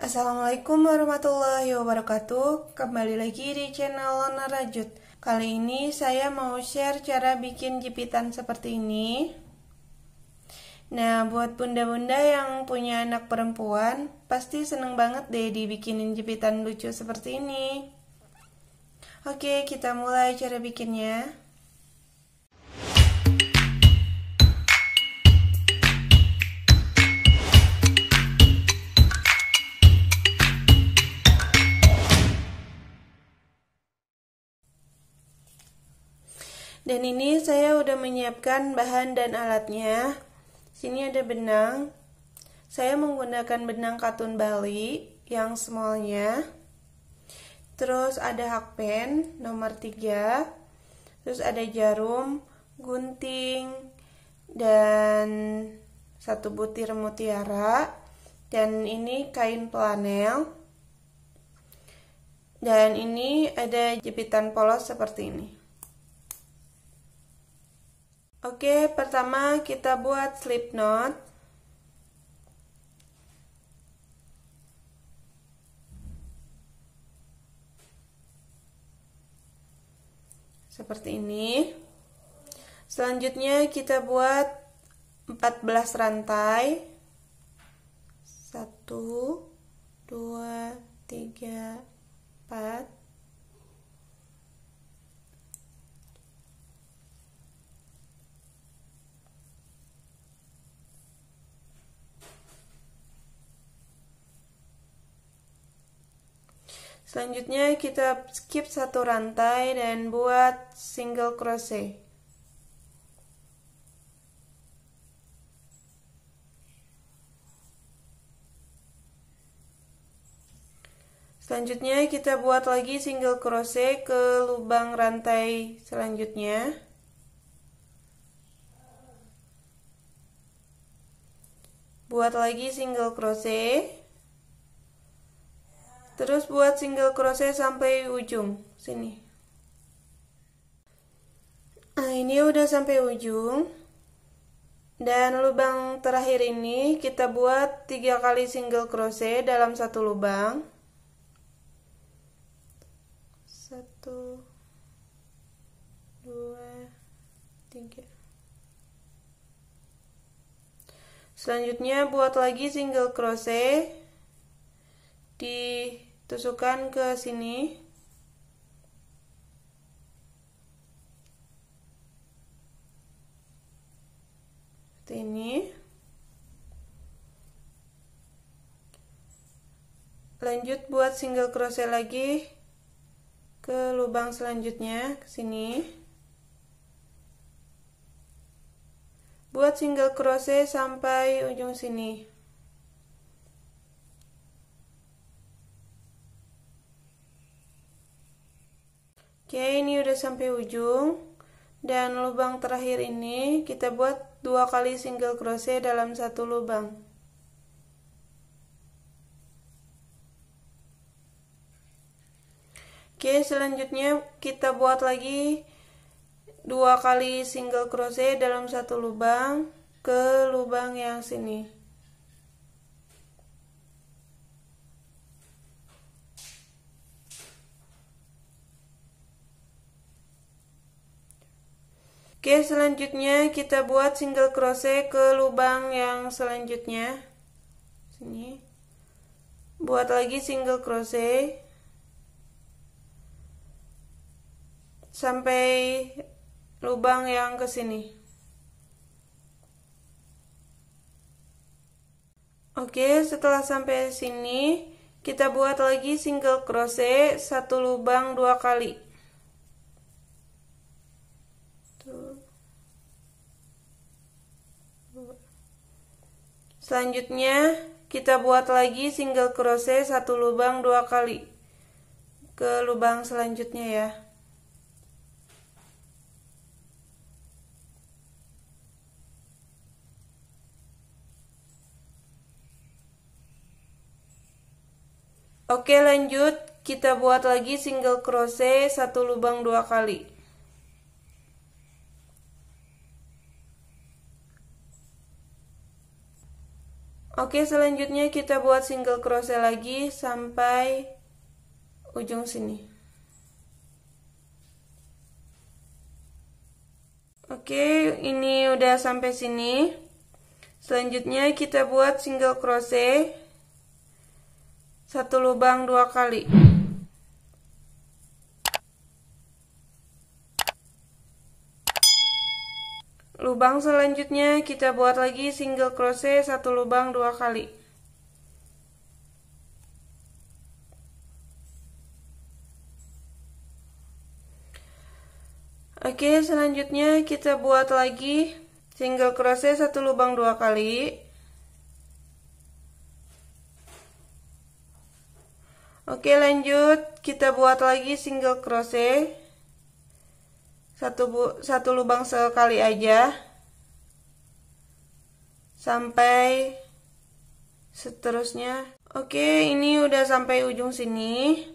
Assalamualaikum warahmatullahi wabarakatuh. Kembali lagi di channel Lona Rajut. Kali ini saya mau share cara bikin jepitan seperti ini. Nah, buat bunda-bunda yang punya anak perempuan, pasti seneng banget deh dibikinin jepitan lucu seperti ini. Oke, kita mulai cara bikinnya. Dan ini saya udah menyiapkan bahan dan alatnya. Sini ada benang. Saya menggunakan benang katun Bali yang smallnya. Terus ada hakpen nomor 3. Terus ada jarum, gunting, dan 1 butir mutiara. Dan ini kain flanel. Dan ini ada jepitan polos seperti ini. Oke, pertama kita buat slip knot. Seperti ini. Selanjutnya kita buat 14 rantai. 1, 2, 3, 4. Selanjutnya kita skip 1 rantai dan buat single crochet. Selanjutnya kita buat lagi single crochet ke lubang rantai selanjutnya. Buat lagi single crochet. Terus buat single crochet sampai ujung sini. Nah, ini udah sampai ujung. Dan lubang terakhir ini kita buat 3 kali single crochet dalam 1 lubang. 1, 2, 3. Selanjutnya buat lagi single crochet, ditusukkan ke sini. Seperti ini. Lanjut buat single crochet lagi ke lubang selanjutnya, ke sini. Buat single crochet sampai ujung sini. Oke, ini udah sampai ujung. Dan lubang terakhir ini kita buat 2 kali single crochet dalam 1 lubang. Oke, selanjutnya kita buat lagi 2 kali single crochet dalam 1 lubang ke lubang yang sini. Oke, selanjutnya kita buat single crochet ke lubang yang selanjutnya. Sini. Buat lagi single crochet sampai lubang yang ke sini. Oke, setelah sampai sini kita buat lagi single crochet 1 lubang 2 kali. Selanjutnya kita buat lagi single crochet 1 lubang 2 kali ke lubang selanjutnya ya. Oke, lanjut kita buat lagi single crochet 1 lubang 2 kali. Oke, selanjutnya kita buat single crochet lagi sampai ujung sini. Oke, ini udah sampai sini. Selanjutnya kita buat single crochet 1 lubang 2 kali. Lubang selanjutnya kita buat lagi single crochet 1 lubang 2 kali. Oke, selanjutnya kita buat lagi single crochet 1 lubang 2 kali. Oke, lanjut kita buat lagi single crochet 1 lubang sekali aja sampai seterusnya. Oke, ini udah sampai ujung sini.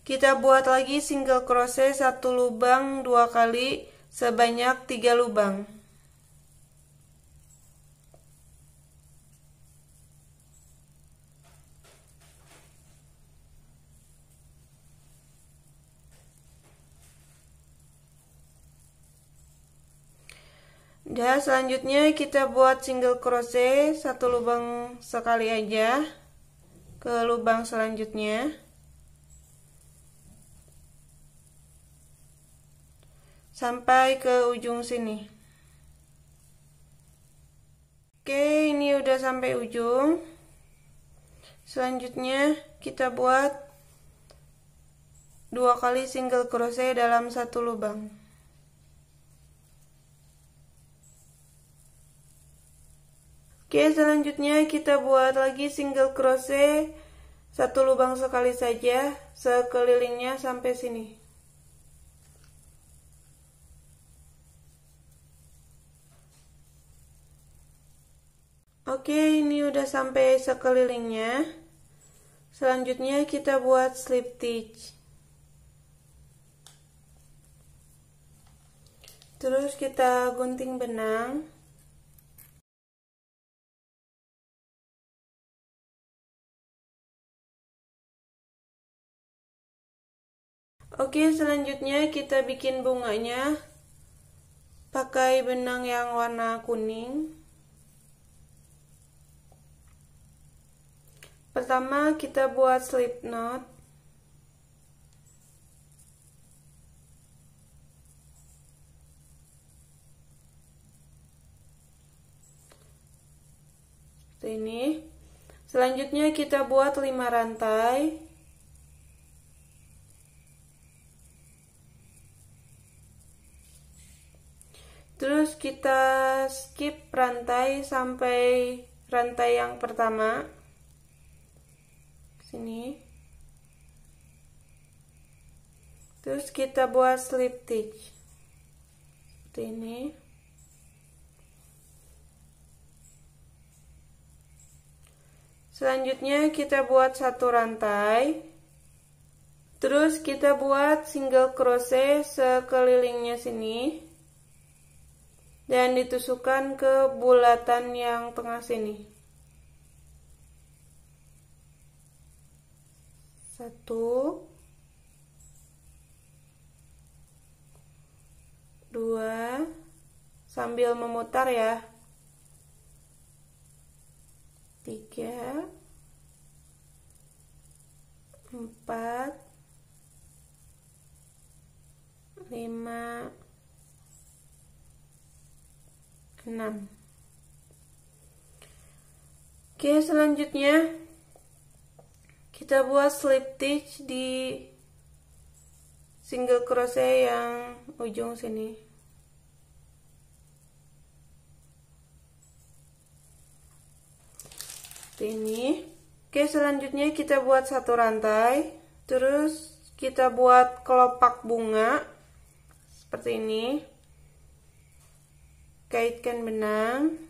Kita buat lagi single crochet 1 lubang 2 kali sebanyak 3 lubang. Dan selanjutnya kita buat single crochet 1 lubang sekali aja ke lubang selanjutnya. Sampai ke ujung sini. Oke, ini udah sampai ujung. Selanjutnya kita buat 2 kali single crochet dalam 1 lubang. Oke, selanjutnya kita buat lagi single crochet 1 lubang sekali saja sekelilingnya sampai sini. Oke, ini udah sampai sekelilingnya. Selanjutnya kita buat slip stitch. Terus kita gunting benang. Oke, selanjutnya kita bikin bunganya pakai benang yang warna kuning. Pertama kita buat slip knot. Seperti ini. Selanjutnya kita buat 5 rantai. Terus kita skip rantai sampai rantai yang pertama. Sini. Terus kita buat slip stitch seperti ini. Selanjutnya kita buat 1 rantai. Terus kita buat single crochet sekelilingnya sini dan ditusukkan ke bulatan yang tengah sini. 1, 2, sambil memutar ya. 3, 4, 5, 6. Oke, selanjutnya kita buat slip stitch di single crochet yang ujung sini. Seperti ini. Oke, selanjutnya kita buat 1 rantai. Terus kita buat kelopak bunga seperti ini. Kaitkan benang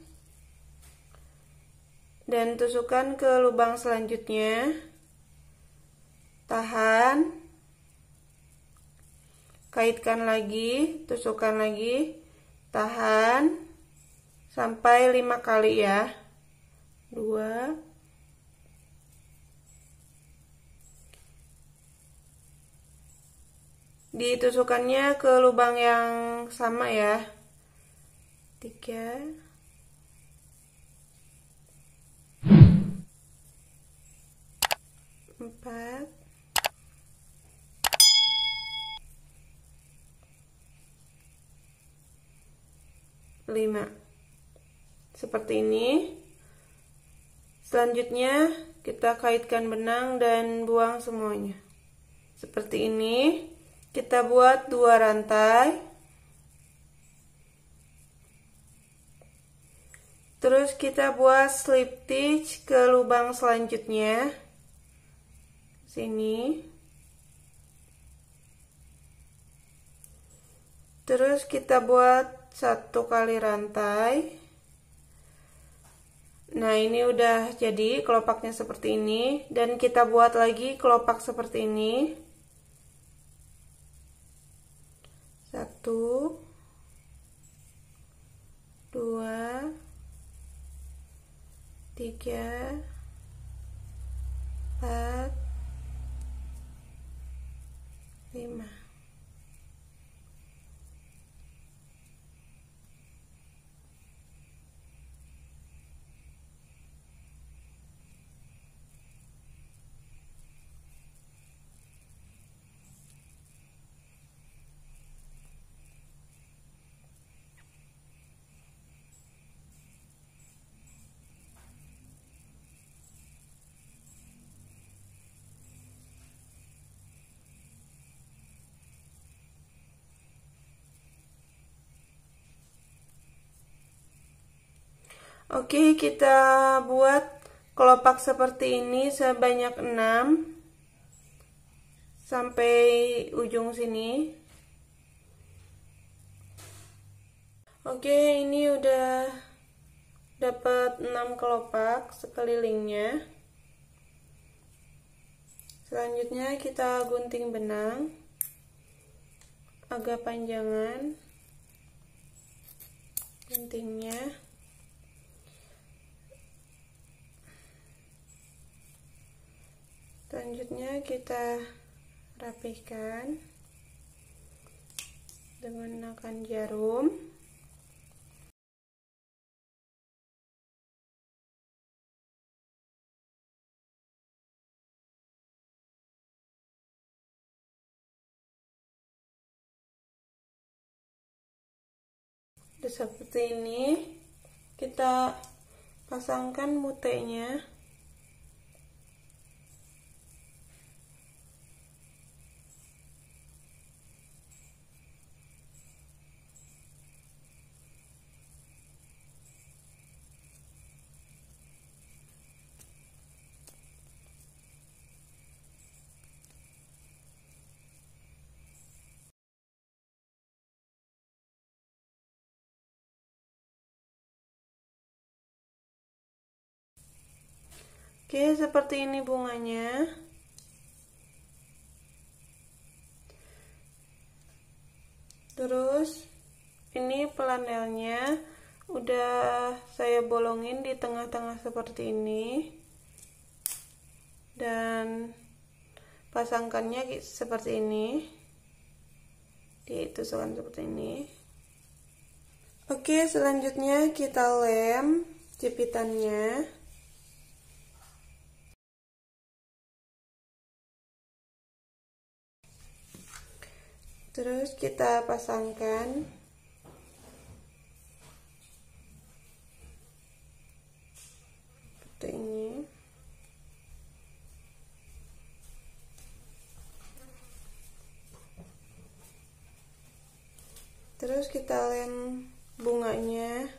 dan tusukkan ke lubang selanjutnya. Tahan, kaitkan lagi, tusukkan lagi, tahan sampai 5 kali ya. 2, ditusukkannya ke lubang yang sama ya. 3, 4, 5. Seperti ini. Selanjutnya kita kaitkan benang dan buang semuanya. Seperti ini. Kita buat 2 rantai. Terus kita buat slip stitch ke lubang selanjutnya. Sini. Terus kita buat 1 kali rantai. Nah, ini udah jadi kelopaknya seperti ini, dan kita buat lagi kelopak seperti ini. 1, 2, 3, 4, 5. Oke, kita buat kelopak seperti ini sebanyak 6 sampai ujung sini. Oke, ini udah dapat 6 kelopak sekelilingnya. Selanjutnya kita gunting benang agak panjangan guntingnya. Selanjutnya kita rapihkan dengan menggunakan jarum. Seperti ini, kita pasangkan mutenya. Oke, seperti ini bunganya. Terus ini pelanelnya udah saya bolongin di tengah-tengah seperti ini, dan pasangkannya seperti ini, ditusukkan seperti ini. Oke, selanjutnya kita lem jepitannya. Terus kita pasangkan seperti ini. Terus kita lem bunganya.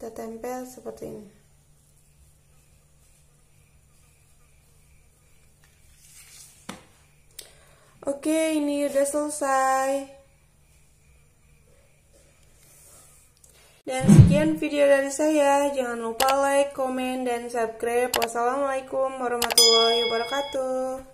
Kita tempel seperti ini. Oke, ini udah selesai. Dan sekian video dari saya. Jangan lupa like, komen, dan subscribe. Wassalamualaikum warahmatullahi wabarakatuh.